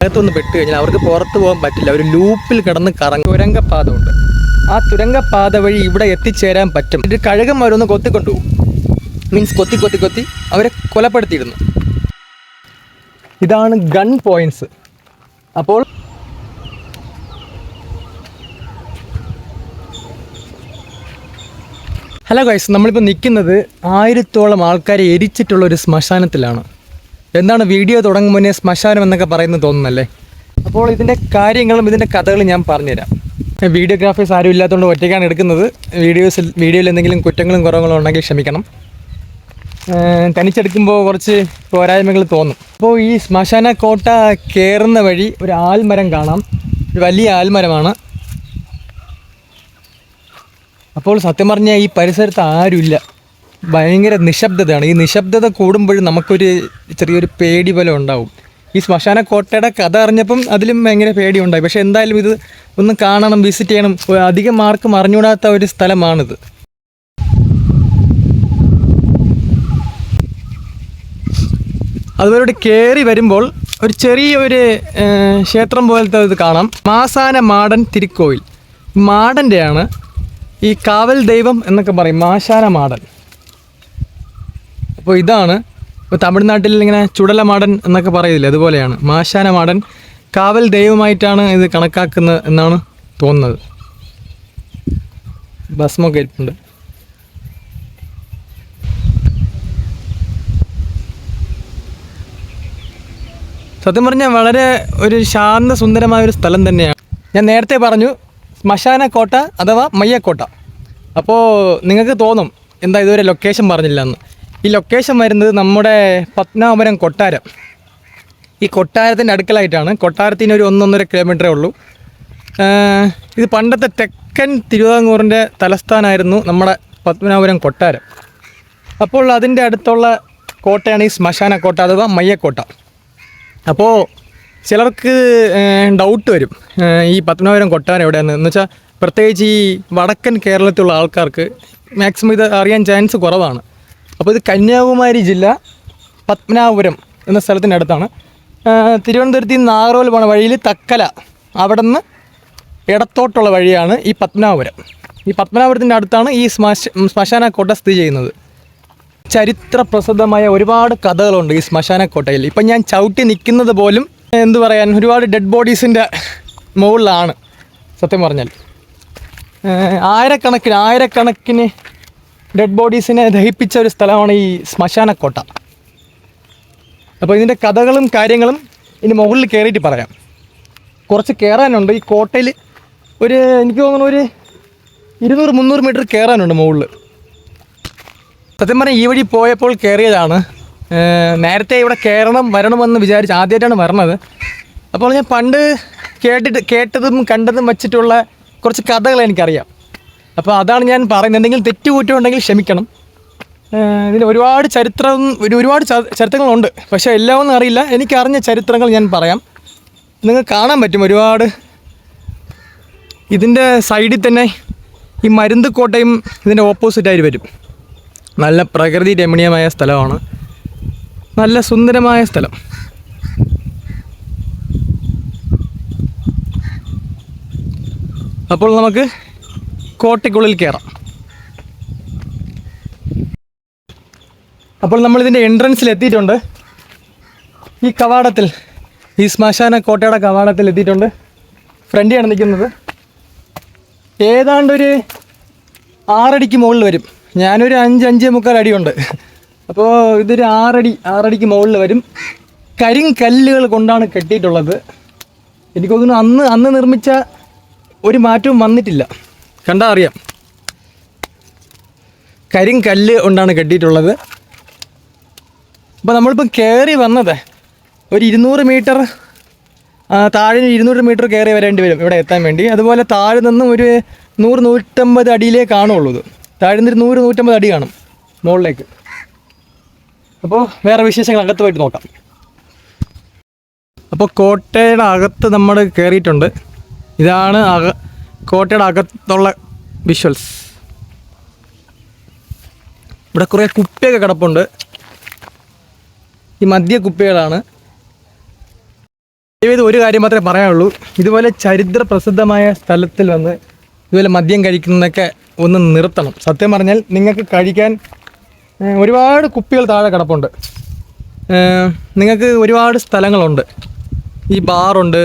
അകത്തൊന്ന് പെട്ട് കഴിഞ്ഞാൽ അവർക്ക് പുറത്ത് പോകാൻ പറ്റില്ല. ഒരു ലൂപ്പിൽ കിടന്ന് തുരങ്കപ്പാതമുണ്ട്. ആ തുരങ്കപ്പാത വഴി ഇവിടെ എത്തിച്ചേരാൻ പറ്റും. ഇത് കഴുകന്മാരൊന്ന് കൊത്തിക്കൊണ്ടുപോകും. മീൻസ് കൊത്തി അവരെ കൊലപ്പെടുത്തിയിരുന്നു. ഇതാണ് ഗൺ പോയിന്റ്സ്. അപ്പോൾ ഹലോ ഗൈസ്, നമ്മളിപ്പോൾ നിൽക്കുന്നത് 1000-ഓളം ആൾക്കാരെ എരിച്ചിട്ടുള്ള ഒരു ശ്മശാനത്തിലാണ്. എന്താണ് വീഡിയോ തുടങ്ങും മുന്നേ ശ്മശാനം എന്നൊക്കെ പറയുന്നത് തോന്നുന്നല്ലേ? അപ്പോൾ ഇതിൻ്റെ കാര്യങ്ങളും ഇതിൻ്റെ കഥകളും ഞാൻ പറഞ്ഞുതരാം. വീഡിയോഗ്രാഫേഴ്സ് ആരും ഇല്ലാത്തതുകൊണ്ട് ഒറ്റയ്ക്കാണ് എടുക്കുന്നത്. വീഡിയോയിൽ എന്തെങ്കിലും കുറ്റങ്ങളും കുറവുകളും ഉണ്ടെങ്കിൽ ക്ഷമിക്കണം. തനിച്ചെടുക്കുമ്പോൾ കുറച്ച് പോരായ്മകൾ തോന്നും. അപ്പോൾ ഈ ശ്മശാന കോട്ട കയറുന്ന വഴി ഒരു ആൽമരം കാണാം. ഒരു വലിയ ആൽമരമാണ്. അപ്പോൾ സത്യം പറഞ്ഞാൽ ഈ പരിസരത്ത് ആരുമില്ല. ഭയങ്കര നിശബ്ദതയാണ്. ഈ നിശബ്ദത കൂടുമ്പോഴും നമുക്കൊരു ചെറിയൊരു പേടി പോലെ ഉണ്ടാവും. ഈ ശ്മശാന കോട്ടയുടെ കഥ അറിഞ്ഞപ്പം അതിലും ഭയങ്കര പേടിയുണ്ടായി. പക്ഷേ എന്തായാലും ഇത് ഒന്ന് കാണണം, വിസിറ്റ് ചെയ്യണം. അധികം ആർക്കും അറിഞ്ഞുകൂടാത്ത ഒരു സ്ഥലമാണിത്. അതുപോലെ കയറി വരുമ്പോൾ ഒരു ചെറിയൊരു ക്ഷേത്രം പോലത്തെ ഇത് കാണാം. മാസാന മാടൻ തിരുക്കോയിൽ. മാടൻ്റെയാണ് ഈ കാവൽ ദൈവം എന്നൊക്കെ പറയും, മാശാന മാടൻ. അപ്പോൾ ഇതാണ് ഇപ്പോൾ തമിഴ്നാട്ടിൽ ഇങ്ങനെ ചുടലമാടൻ എന്നൊക്കെ പറയില്ലേ, അതുപോലെയാണ് മാശാന മാടൻ. കാവൽ ദൈവമായിട്ടാണ് ഇത് കണക്കാക്കുന്നത് എന്നാണ് തോന്നുന്നത്. ഭസ്മൊക്കെ ഇരിപ്പുണ്ട്. സത്യം പറഞ്ഞാൽ വളരെ ഒരു ശാന്ത സുന്ദരമായ ഒരു സ്ഥലം തന്നെയാണ്. ഞാൻ നേരത്തെ പറഞ്ഞു ശ്മശാന കോട്ട അഥവാ മയ്യക്കോട്ട. അപ്പോൾ നിങ്ങൾക്ക് തോന്നും എന്താ ഇതുവരെ ലൊക്കേഷൻ പറഞ്ഞില്ല എന്ന്. ഈ ലൊക്കേഷൻ വരുന്നത് നമ്മുടെ പത്മനാഭപുരം കൊട്ടാരം. ഈ കൊട്ടാരത്തിൻ്റെ അടുക്കലായിട്ടാണ്. കൊട്ടാരത്തിന് ഒരു 1-1.5 കിലോമീറ്ററേ ഉള്ളൂ. ഇത് പണ്ടത്തെ തെക്കൻ തിരുവിതാംകൂറിൻ്റെ തലസ്ഥാനമായിരുന്നു നമ്മുടെ പത്മനാഭപുരം കൊട്ടാരം. അപ്പോൾ അതിൻ്റെ അടുത്തുള്ള കോട്ടയാണ് ഈ ശ്മശാന കോട്ട അഥവാ മയ്യക്കോട്ട. അപ്പോൾ ചിലർക്ക് ഡൗട്ട് വരും ഈ പത്മനാഭപുരം കൊട്ടാരം എവിടെയാണെന്ന്. എന്ന് വെച്ചാൽ പ്രത്യേകിച്ച് ഈ വടക്കൻ കേരളത്തിലുള്ള ആൾക്കാർക്ക് മാക്സിമം ഇത് അറിയാൻ ചാൻസ് കുറവാണ്. അപ്പോൾ ഇത് കന്യാകുമാരി ജില്ല പത്മനാഭപുരം എന്ന സ്ഥലത്തിൻ്റെ അടുത്താണ്. തിരുവനന്തപുരത്ത് നിന്ന് നാഗർകോവിൽ പോണ വഴിയിൽ തക്കല, അവിടെ നിന്ന് ഇടത്തോട്ടുള്ള വഴിയാണ് ഈ പത്മനാഭപുരം. ഈ പത്മനാഭപുരത്തിൻ്റെ അടുത്താണ് ഈ ശ്മശാന കോട്ട സ്ഥിതി ചെയ്യുന്നത്. ചരിത്ര പ്രസിദ്ധമായ ഒരുപാട് കഥകളുണ്ട് ഈ ശ്മശാന കോട്ടയിൽ. ഇപ്പം ഞാൻ ചവിട്ടി നിൽക്കുന്നത് പോലും എന്തു പറയാൻ, ഒരുപാട് ഡെഡ് ബോഡീസിൻ്റെ മുകളിലാണ്. സത്യം പറഞ്ഞാൽ ആയിരക്കണക്കിന് ഡെഡ് ബോഡീസിനെ ദഹിപ്പിച്ച ഒരു സ്ഥലമാണ് ഈ ശ്മശാന കോട്ട. അപ്പോൾ ഇതിൻ്റെ കഥകളും കാര്യങ്ങളും ഇനി മുകളിൽ കയറിയിട്ട് പറയാം. കുറച്ച് കയറാനുണ്ട് ഈ കോട്ടയിൽ. എനിക്ക് തോന്നുന്നു ഒരു 200-300 മീറ്റർ കയറാനുണ്ട് മുകളിൽ. സത്യം പറഞ്ഞാൽ ഈ വഴി പോയപ്പോൾ കയറിയതാണ്. നേരത്തെ ഇവിടെ വരണമെന്ന് വിചാരിച്ച് ആദ്യമായിട്ടാണ് വരണത്. അപ്പോൾ ഞാൻ പണ്ട് കേട്ടതും കണ്ടതും വച്ചിട്ടുള്ള കുറച്ച് കഥകൾ എനിക്കറിയാം. അപ്പോൾ അതാണ് ഞാൻ പറയുന്നത്. എന്തെങ്കിലും തെറ്റുകുറ്റമുണ്ടെങ്കിൽ ക്ഷമിക്കണം. ഇതിന് ഒരുപാട് ചരിത്രങ്ങളുണ്ട്. പക്ഷേ എല്ലാം ഒന്നും അറിയില്ല. എനിക്കറിഞ്ഞ ചരിത്രങ്ങൾ ഞാൻ പറയാം. നിങ്ങൾക്ക് കാണാൻ പറ്റും ഒരുപാട്. ഇതിൻ്റെ സൈഡിൽ തന്നെ ഈ മരുന്ന് കോട്ടയും ഇതിൻ്റെ ഓപ്പോസിറ്റായിട്ട് വരും. നല്ല പ്രകൃതി രമണീയമായ സ്ഥലമാണ്. നല്ല സുന്ദരമായ സ്ഥലം. അപ്പോൾ നമുക്ക് കോട്ടയ്ക്കുള്ളിൽ കയറാം. അപ്പോൾ നമ്മളിതിൻ്റെ എൻട്രൻസിൽ എത്തിയിട്ടുണ്ട്. ഈ കവാടത്തിൽ, ഈ ശ്മശാന കോട്ടയുടെ കവാടത്തിൽ എത്തിയിട്ടുണ്ട്. ഫ്രണ്ടിലാണ് നിൽക്കുന്നത്. ഏതാണ്ടൊരു 6 അടിക്ക് മുകളിൽ വരും. ഞാനൊരു 5-5.25 അടിയുണ്ട്. അപ്പോൾ ഇതൊരു 6 അടിക്ക് മുകളിൽ വരും. കരിങ്കല്ലുകൾ കൊണ്ടാണ് കെട്ടിയിട്ടുള്ളത്. എനിക്ക് തോന്നുന്നു അന്ന് നിർമ്മിച്ച ഒരു മാറ്റവും വന്നിട്ടില്ല. കണ്ടാൽ അറിയാം, കരിങ്കല്ല് കൊണ്ടാണ് കെട്ടിയിട്ടുള്ളത്. അപ്പോൾ നമ്മളിപ്പം കയറി വന്നത് ഒരു 200 മീറ്റർ, താഴെ 200 മീറ്റർ കയറി വരേണ്ടി വരും ഇവിടെ എത്താൻ വേണ്ടി. അതുപോലെ താഴെ നിന്നും ഒരു 100-150 അടിയിലേ കാണുള്ളൂ. ഇത് താഴെ നിന്ന് 100-150 അടി കാണും മുകളിലേക്ക്. അപ്പോൾ വേറെ വിശേഷങ്ങൾ അകത്ത് പോയിട്ട് നോക്കാം. അപ്പോൾ കോട്ടയുടെ അകത്ത് നമ്മൾ കയറിയിട്ടുണ്ട്. ഇതാണ് കോട്ടയുടെ അകത്തുള്ള വിഷ്വൽസ്. ഇവിടെ കുറേ കുപ്പിയൊക്കെ കിടപ്പുണ്ട്. ഈ മദ്യ കുപ്പികളാണ്. ദയവേത് ഒരു കാര്യം മാത്രമേ പറയാനുള്ളൂ, ഇതുപോലെ ചരിത്ര പ്രസിദ്ധമായ സ്ഥലത്തിൽ വന്ന് ഇതുപോലെ മദ്യം കഴിക്കുന്നതൊക്കെ ഒന്ന് നിർത്തണം. സത്യം പറഞ്ഞാൽ നിങ്ങൾക്ക് കഴിക്കാൻ ഒരുപാട് കുപ്പികൾ താഴെ കിടപ്പുണ്ട്. നിങ്ങൾക്ക് ഒരുപാട് സ്ഥലങ്ങളുണ്ട്, ഈ ബാറുണ്ട്,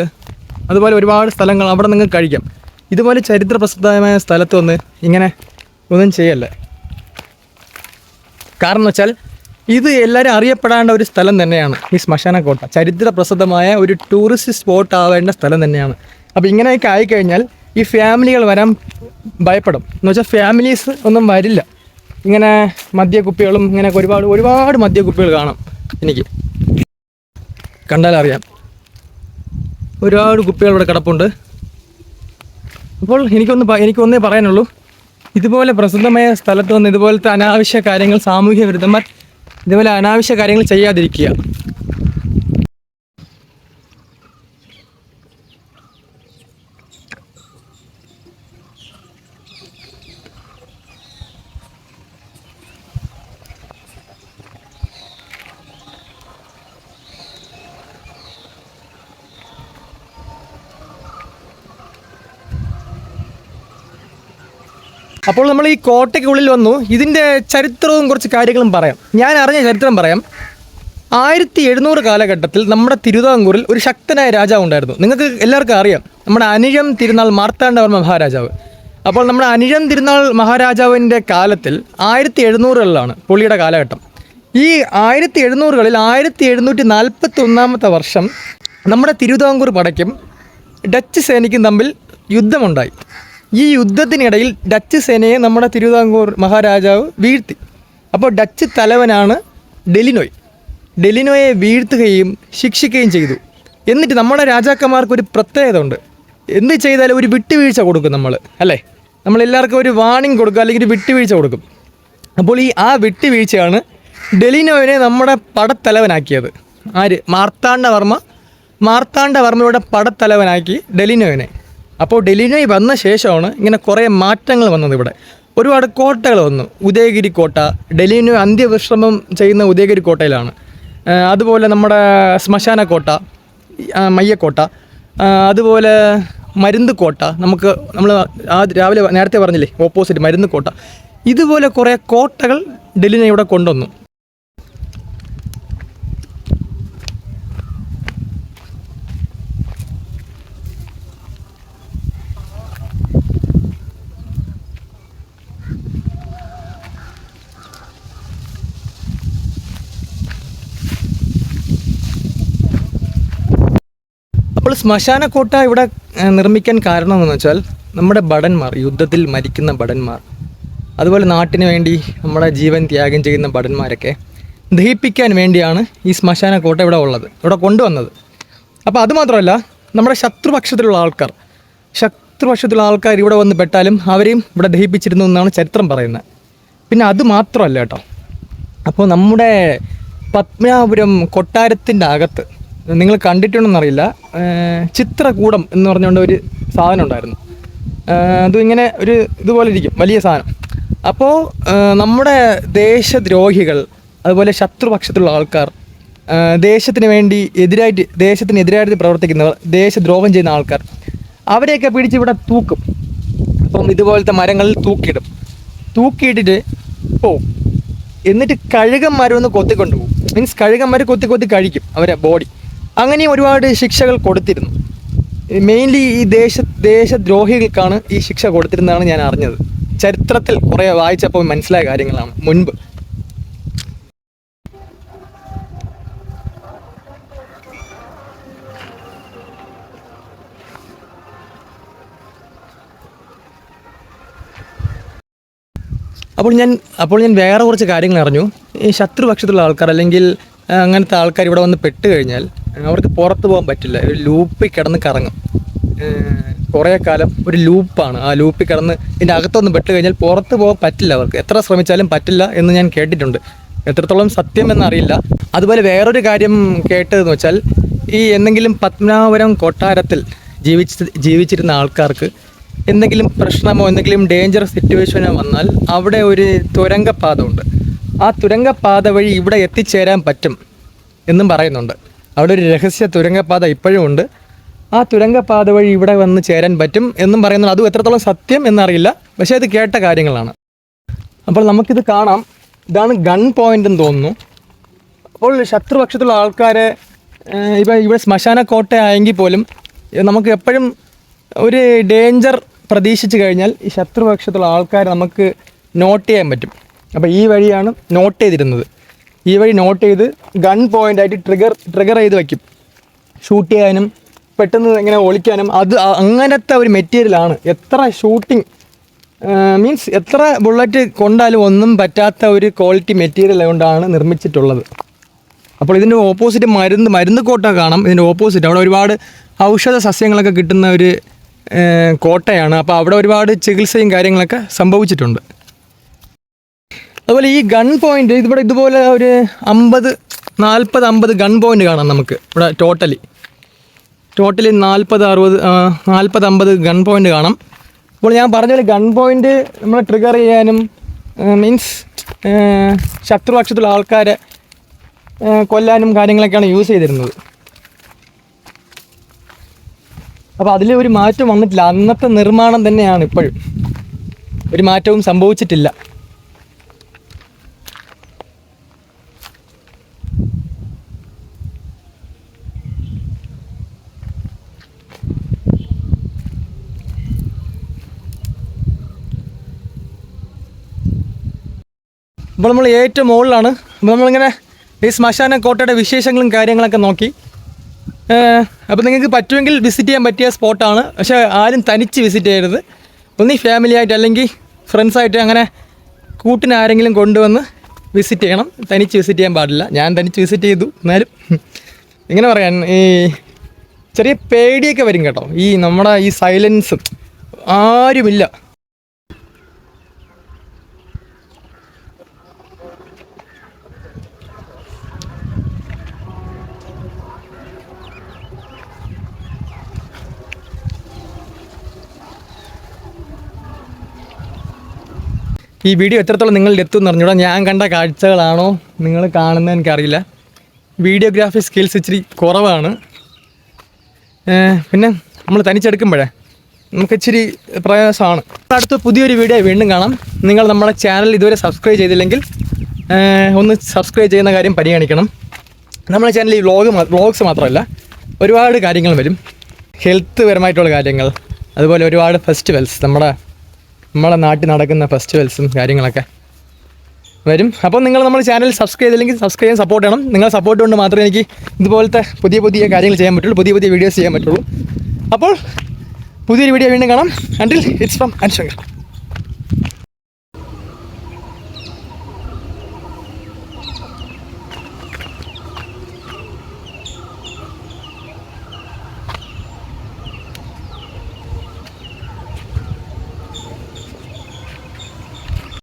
അതുപോലെ ഒരുപാട് സ്ഥലങ്ങൾ, അവിടെ നിങ്ങൾക്ക് കഴിക്കാം. ഇതുപോലെ ചരിത്ര പ്രസിദ്ധമായ സ്ഥലത്ത് വന്ന് ഇങ്ങനെ ഒന്നും ചെയ്യല്ലേ. കാരണം എന്ന് വെച്ചാൽ ഇത് എല്ലാവരും അറിയപ്പെടേണ്ട ഒരു സ്ഥലം തന്നെയാണ് ഈ ശ്മശാനക്കോട്ട. ചരിത്ര പ്രസിദ്ധമായ ഒരു ടൂറിസ്റ്റ് സ്പോട്ട് ആവേണ്ട സ്ഥലം തന്നെയാണ്. അപ്പോൾ ഇങ്ങനെയൊക്കെ ആയിക്കഴിഞ്ഞാൽ ഈ ഫാമിലികൾ വരാൻ ഭയപ്പെടും. എന്ന് വെച്ചാൽ ഫാമിലീസ് ഒന്നും വരില്ല. ഇങ്ങനെ മദ്യക്കുപ്പികളും ഇങ്ങനെയൊക്കെ ഒരുപാട് മദ്യക്കുപ്പികൾ കാണാം. എനിക്ക് കണ്ടാലറിയാം, ഒരുപാട് കുപ്പികൾ ഇവിടെ കിടപ്പുണ്ട്. അപ്പോൾ എനിക്കൊന്നേ പറയാനുള്ളൂ, ഇതുപോലെ പ്രസിദ്ധമായ സ്ഥലത്ത് വന്ന് ഇതുപോലത്തെ അനാവശ്യ കാര്യങ്ങൾ, സാമൂഹ്യ വിരുദ്ധന്മാർ ഇതുപോലെ അനാവശ്യ കാര്യങ്ങൾ ചെയ്യാതിരിക്കുക. അപ്പോൾ നമ്മൾ ഈ കോട്ടയ്ക്കുള്ളിൽ വന്നു. ഇതിൻ്റെ ചരിത്രവും കുറച്ച് കാര്യങ്ങളും പറയാം. ഞാൻ അറിഞ്ഞ ചരിത്രം പറയാം. 1700 കാലഘട്ടത്തിൽ നമ്മുടെ തിരുവിതാംകൂറിൽ ഒരു ശക്തനായ രാജാവ് ഉണ്ടായിരുന്നു. നിങ്ങൾക്ക് എല്ലാവർക്കും അറിയാം, നമ്മുടെ അനിഴം തിരുനാൾ മാർത്താണ്ഡവർമ്മ മഹാരാജാവ്. അപ്പോൾ നമ്മുടെ അനിഴം തിരുനാൾ മഹാരാജാവിൻ്റെ കാലത്തിൽ 1700കളിലാണ് പുള്ളിയുടെ കാലഘട്ടം. ഈ 1700കളിൽ 1741 വർഷം നമ്മുടെ തിരുവിതാംകൂർ പടയ്ക്കും ഡച്ച് സേനയ്ക്കും തമ്മിൽ യുദ്ധമുണ്ടായി. ഈ യുദ്ധത്തിനിടയിൽ ഡച്ച് സേനയെ നമ്മുടെ തിരുവിതാംകൂർ മഹാരാജാവ് വീഴ്ത്തി. അപ്പോൾ ഡച്ച് തലവനാണ് ഡെലിനോയ്. ഡെലിനോയെ വീഴ്ത്തുകയും ശിക്ഷിക്കുകയും ചെയ്തു. എന്നിട്ട് നമ്മുടെ രാജാക്കന്മാർക്ക് ഒരു പ്രത്യേകത ഉണ്ട്. എന്ത് ചെയ്താലും ഒരു വിട്ടുവീഴ്ച കൊടുക്കും നമ്മൾ, അല്ലേ? നമ്മളെല്ലാവർക്കും ഒരു വാണിംഗ് കൊടുക്കും, അല്ലെങ്കിൽ ഒരു വിട്ടുവീഴ്ച കൊടുക്കും. അപ്പോൾ ആ വിട്ടുവീഴ്ചയാണ് ഡെലിനോയിനെ നമ്മുടെ പടത്തലവനാക്കിയത്. ആര്? മാർത്താണ്ഡവർമ്മയുടെ പടത്തലവനാക്കി ഡെലിനോയിനെ. അപ്പോൾ ഡെലിനോയ് വന്ന ശേഷമാണ് ഇങ്ങനെ കുറേ മാറ്റങ്ങൾ വന്നത്. ഇവിടെ ഒരുപാട് കോട്ടകൾ വന്നു. ഉദയഗിരി കോട്ട, ഡെലിനോയ് അന്ത്യവിശ്രമം ചെയ്യുന്ന ഉദയഗിരി കോട്ടയിലാണ്. അതുപോലെ നമ്മുടെ ശ്മശാനക്കോട്ട, മയ്യക്കോട്ട, അതുപോലെ മരുന്ന് കോട്ട, നമ്മൾ രാവിലെ നേരത്തെ പറഞ്ഞില്ലേ ഓപ്പോസിറ്റ് മരുന്ന് കോട്ട. ഇതുപോലെ കുറേ കോട്ടകൾ ഡെലിനോയ് ഇവിടെ കൊണ്ടുവന്നു. അപ്പോൾ ശ്മശാനക്കോട്ട ഇവിടെ നിർമ്മിക്കാൻ കാരണമെന്ന് വെച്ചാൽ നമ്മുടെ ഭടന്മാർ, യുദ്ധത്തിൽ മരിക്കുന്ന ഭടന്മാർ, അതുപോലെ നാട്ടിന് വേണ്ടി നമ്മുടെ ജീവൻ ത്യാഗം ചെയ്യുന്ന ഭടന്മാരൊക്കെ ദഹിപ്പിക്കാൻ വേണ്ടിയാണ് ഈ ശ്മശാനക്കോട്ട ഇവിടെ കൊണ്ടുവന്നത്. അപ്പോൾ അതുമാത്രമല്ല, നമ്മുടെ ശത്രുപക്ഷത്തിലുള്ള ആൾക്കാർ ഇവിടെ വന്ന് പെട്ടാലും അവരെയും ഇവിടെ ദഹിപ്പിച്ചിരുന്നു എന്നാണ് ചരിത്രം പറയുന്നത്. പിന്നെ അത് മാത്രമല്ല കേട്ടോ, അപ്പോൾ നമ്മുടെ പത്മനാഭപുരം കൊട്ടാരത്തിൻ്റെ അകത്ത് നിങ്ങൾ കണ്ടിട്ടുണ്ടെന്നറിയില്ല, ചിത്രകൂടം എന്ന് പറഞ്ഞുകൊണ്ട് ഒരു സാധനം ഉണ്ടായിരുന്നു. അതും ഇങ്ങനെ ഇതുപോലെ ഇരിക്കും, വലിയ സാധനം. അപ്പോൾ നമ്മുടെ ദേശദ്രോഹികൾ, അതുപോലെ ശത്രുപക്ഷത്തുള്ള ആൾക്കാർ, ദേശത്തിനെതിരായിട്ട് പ്രവർത്തിക്കുന്നവർ, ദേശദ്രോഹം ചെയ്യുന്ന ആൾക്കാർ, അവരെയൊക്കെ പിടിച്ച് ഇവിടെ തൂക്കും. അപ്പം ഇതുപോലത്തെ മരങ്ങളിൽ തൂക്കിയിട്ടിട്ട് പോവും. എന്നിട്ട് കഴുകന്മാർ ഒന്ന് കൊത്തിക്കൊണ്ടുപോകും. മീൻസ് കഴുകന്മാർ കൊത്തി കഴിക്കും അവരെ ബോഡി. അങ്ങനെ ഒരുപാട് ശിക്ഷകൾ കൊടുത്തിരുന്നു. മെയിൻലി ഈ ദേശദ്രോഹികൾക്കാണ് ഈ ശിക്ഷ കൊടുത്തിരുന്നതാണ് ഞാൻ അറിഞ്ഞത്. ചരിത്രത്തിൽ കുറേ വായിച്ചപ്പോൾ മനസ്സിലായ കാര്യങ്ങളാണ് മുൻപ്. അപ്പോൾ ഞാൻ വേറെ കുറച്ച് കാര്യങ്ങൾ അറിഞ്ഞു. ഈ ശത്രുപക്ഷത്തുള്ള ആൾക്കാർ, അല്ലെങ്കിൽ അങ്ങനത്തെ ആൾക്കാർ ഇവിടെ വന്ന് പെട്ട് കഴിഞ്ഞാൽ അവർക്ക് പുറത്ത് പോകാൻ പറ്റില്ല. ഒരു ലൂപ്പിൽ കിടന്ന് കറങ്ങും കുറേ കാലം. ഒരു ലൂപ്പാണ്. ആ ലൂപ്പിൽ കിടന്ന് ഇതിൻ്റെ അകത്തൊന്നും പെട്ട് കഴിഞ്ഞാൽ പുറത്ത് പോകാൻ പറ്റില്ല അവർക്ക്. എത്ര ശ്രമിച്ചാലും പറ്റില്ല എന്ന് ഞാൻ കേട്ടിട്ടുണ്ട്. എത്രത്തോളം സത്യം എന്നറിയില്ല. അതുപോലെ വേറൊരു കാര്യം കേട്ടതെന്ന് വെച്ചാൽ, ഈ എന്തെങ്കിലും പത്മനാഭപുരം കൊട്ടാരത്തിൽ ജീവിച്ചിരുന്ന ആൾക്കാർക്ക് എന്തെങ്കിലും പ്രശ്നമോ എന്തെങ്കിലും ഡേഞ്ചറസ് സിറ്റുവേഷനോ വന്നാൽ അവിടെ ഒരു തുരങ്കപ്പാത ഉണ്ട്. ആ തുരങ്കപ്പാത വഴി ഇവിടെ എത്തിച്ചേരാൻ പറ്റും എന്നും പറയുന്നുണ്ട്. അവിടെ ഒരു രഹസ്യ തുരങ്കപ്പാത ഇപ്പോഴും ഉണ്ട്. ആ തുരങ്കപ്പാത വഴി ഇവിടെ വന്ന് ചേരാൻ പറ്റും എന്നും പറയുന്നത് അതും എത്രത്തോളം സത്യം എന്നറിയില്ല, പക്ഷേ അത് കേട്ട കാര്യങ്ങളാണ്. അപ്പോൾ നമുക്കിത് കാണാം. ഇതാണ് ഗൺ പോയിൻ്റ് എന്ന് തോന്നുന്നു. അപ്പോൾ ശത്രുപക്ഷത്തുള്ള ആൾക്കാരെ ഇപ്പോൾ ഇവിടെ ശ്മശാന കോട്ടയായെങ്കിൽ പോലും നമുക്ക് എപ്പോഴും ഒരു ഡേഞ്ചർ പ്രതീക്ഷിച്ച് കഴിഞ്ഞാൽ ഈ ശത്രുപക്ഷത്തുള്ള ആൾക്കാരെ നമുക്ക് നോട്ട് ചെയ്യാൻ പറ്റും. അപ്പോൾ ഈ വഴിയാണ് നോട്ട് ചെയ്തിരുന്നത്. ഈ വഴി നോട്ട് ചെയ്ത് ഗൺ പോയിൻ്റായിട്ട് ട്രിഗർ ചെയ്ത് വയ്ക്കും. ഷൂട്ട് ചെയ്യാനും പെട്ടെന്ന് ഇങ്ങനെ ഒളിക്കാനും അത് അങ്ങനത്തെ ഒരു മെറ്റീരിയലാണ്. എത്ര ഷൂട്ടിങ് മീൻസ് എത്ര ബുള്ളറ്റ് കൊണ്ടാലും ഒന്നും പറ്റാത്ത ഒരു ക്വാളിറ്റി മെറ്റീരിയൽ കൊണ്ടാണ് നിർമ്മിച്ചിട്ടുള്ളത്. അപ്പോൾ ഇതിൻ്റെ ഓപ്പോസിറ്റ് മരുന്ന് കോട്ട കാണാം. ഇതിൻ്റെ ഓപ്പോസിറ്റ് അവിടെ ഒരുപാട് ഔഷധ സസ്യങ്ങളൊക്കെ കിട്ടുന്ന ഒരു കോട്ടയാണ്. അപ്പോൾ അവിടെ ഒരുപാട് ചികിത്സയും കാര്യങ്ങളൊക്കെ സംഭവിച്ചിട്ടുണ്ട്. അതുപോലെ ഈ ഗൺ പോയിൻ്റ് ഇവിടെ ഇതുപോലെ ഒരു 50 ഗൺ പോയിൻ്റ് കാണാം നമുക്ക് ഇവിടെ ടോട്ടലി 40-50 ഗൺ പോയിൻ്റ് കാണാം. അപ്പോൾ ഞാൻ പറഞ്ഞ പോലെ ഗൺ പോയിൻ്റ് നമ്മൾ ട്രിഗർ ചെയ്യാനും മീൻസ് ശത്രുപക്ഷത്തുള്ള ആൾക്കാരെ കൊല്ലാനും കാര്യങ്ങളൊക്കെയാണ് യൂസ് ചെയ്തിരുന്നത്. അപ്പോൾ അതിൽ ഒരു മാറ്റം വന്നിട്ടില്ല. അന്നത്തെ നിർമ്മാണം തന്നെയാണ് ഇപ്പോഴും, ഒരു മാറ്റവും സംഭവിച്ചിട്ടില്ല. അപ്പോൾ നമ്മൾ ഏറ്റവും മുകളിലാണ്. അപ്പോൾ നമ്മളിങ്ങനെ ഈ ശ്മശാന കോട്ടയുടെ വിശേഷങ്ങളും കാര്യങ്ങളൊക്കെ നോക്കി. അപ്പോൾ നിങ്ങൾക്ക് പറ്റുമെങ്കിൽ വിസിറ്റ് ചെയ്യാൻ പറ്റിയ സ്പോട്ടാണ്. പക്ഷേ ആരും തനിച്ച് വിസിറ്റ് ചെയ്യരുത്. ഒന്നീ ഫാമിലി ആയിട്ട് അല്ലെങ്കിൽ ഫ്രണ്ട്സായിട്ട് അങ്ങനെ കൂട്ടിന് ആരെങ്കിലും കൊണ്ടുവന്ന് വിസിറ്റ് ചെയ്യണം. തനിച്ച് വിസിറ്റ് ചെയ്യാൻ പാടില്ല. ഞാൻ തനിച്ച് വിസിറ്റ് ചെയ്തു. എന്നാലും ഇങ്ങനെ പറയാൻ ഈ ചെറിയ പേടിയൊക്കെ വരും കേട്ടോ. ഈ നമ്മുടെ ഈ സൈലൻസും ആരുമില്ല. ഈ വീഡിയോ എത്രത്തോളം നിങ്ങളിൽ എത്തുമെന്ന് അറിഞ്ഞൂടാ. ഞാൻ കണ്ട കാഴ്ചകളാണോ നിങ്ങൾ കാണുന്നത് എനിക്കറിയില്ല. വീഡിയോഗ്രാഫി സ്കിൽസ് ഇച്ചിരി കുറവാണ്. പിന്നെ നമ്മൾ തനിച്ചെടുക്കുമ്പോഴേ നമുക്ക് ഇച്ചിരി പ്രയാസമാണ്. അടുത്ത പുതിയൊരു വീഡിയോ വീണ്ടും കാണാം. നിങ്ങൾ നമ്മുടെ ചാനൽ ഇതുവരെ സബ്സ്ക്രൈബ് ചെയ്തില്ലെങ്കിൽ ഒന്ന് സബ്സ്ക്രൈബ് ചെയ്യുന്ന കാര്യം പരിഗണിക്കണം. നമ്മുടെ ചാനലിൽ ഈ വ്ളോഗ്സ് മാത്രമല്ല ഒരുപാട് കാര്യങ്ങൾ വരും. ഹെൽത്ത് പരമായിട്ടുള്ള കാര്യങ്ങൾ, അതുപോലെ ഒരുപാട് ഫെസ്റ്റിവൽസ്, നമ്മളെ നാട്ടിൽ നടക്കുന്ന ഫെസ്റ്റിവൽസും കാര്യങ്ങളൊക്കെ വരും. അപ്പോൾ നിങ്ങൾ നമ്മുടെ ചാനൽ സബ്സ്ക്രൈബ് ചെയ്തില്ലെങ്കിൽ സബ്സ്ക്രൈബ് ചെയ്യാൻ സപ്പോർട്ട് ചെയ്യണം. നിങ്ങളെ സപ്പോർട്ട് കൊണ്ട് മാത്രമേ എനിക്ക് ഇതുപോലത്തെ പുതിയ കാര്യങ്ങൾ ചെയ്യാൻ പറ്റുള്ളൂ, പുതിയ വീഡിയോസ് ചെയ്യാൻ പറ്റുള്ളൂ. അപ്പോൾ പുതിയൊരു വീഡിയോ വീണ്ടും കാണാം. Until it's from അൻഷങ്കർ.